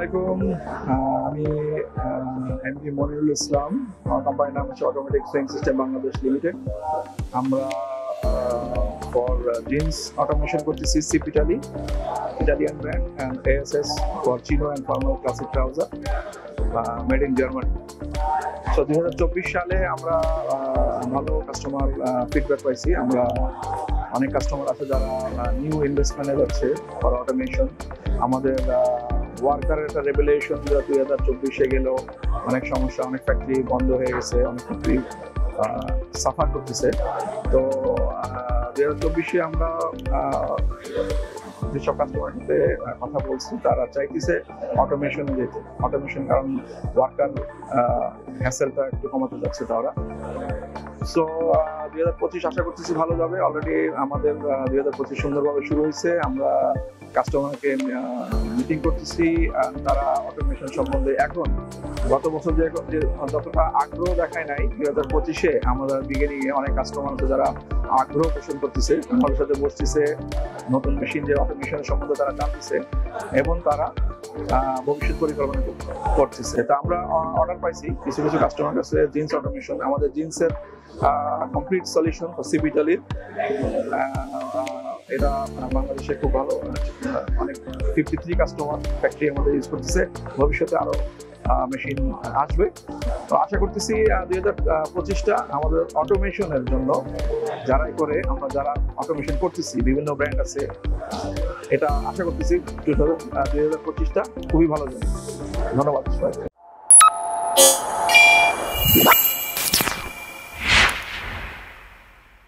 আলাইকুম। আমি এমডি মনিরুল ইসলাম। আমার কোম্পানির নাম হচ্ছে automatic swing system Bangladesh limited. আমরা ফর জিন্স অটোমেশন করতেছি সিপিটালি, Italian brand, and ASS for চিনো and formal classic trouser, made in Germany. তো 2024 সালে আমরা ভালো কাস্টমার ফিডব্যাক পাইছি। আমরা অনেক কাস্টমার আছে যারা নিউ ইনভেস্টমেন্টে যাচ্ছে ফর অটোমেশন। আমাদের ওয়ার্কারের একটা রেগুলেশন 2024-এ গেল, অনেক সমস্যা, অনেক ফ্যাক্টরি বন্ধ হয়ে গেছে, অনেক ফ্যাক্টরি সাফার করতেছে। তো 2024-এ আমরা যেসব কাস্টমার সাথে কথা বলছি তারা চাইতেছে অটোমেশনে যেতে। অটোমেশন কারণ ওয়ার্কার হ্যাসেলটা একটু কমাতে যাচ্ছে তারা। সো 2025 আশা করতেছি ভালো যাবে। অলরেডি আমাদের 2025 সুন্দরভাবে শুরু হয়েছে। আমরা কাস্টমারকে মিটিং করতেছি, তারা অটোমেশন সম্বন্ধে এখন গত বছর যে যতটা আগ্রহ দেখায় নাই, 2025-এ আমাদের বিগিনিংয়ে অনেক কাস্টমার আছে যারা আগ্রহ পোষণ করতেছে, আমাদের সাথে বসতেছে, নতুন মেশিন যে অটোমেশন সম্বন্ধে তারা জানতেছে এবং তারা ভবিষ্যৎ পরিকল্পনা করতেছে। তা আমরা অর্ডার পাইছি কিছু কিছু কাস্টমার কাছে জিন্স অটোমেশন, আমাদের জিন্সের কমপ্লিট সলিউশন সিপিটালির। এটা বাংলাদেশে খুব ভালো, অনেক 53 কাস্টমার ফ্যাক্টরি আমাদের ইউজ করতেছে। ভবিষ্যতে আরো মেশিন আসবে। তো আশা করতেছি 2025টা আমাদের অটোমেশনের জন্য যারাই করে, আমরা যারা অটোমেশন করতেছি বিভিন্ন ব্র্যান্ড আছে, এটা আশা করতেছি 2025টা খুবই ভালো যাবে। ধন্যবাদ সবাইকে।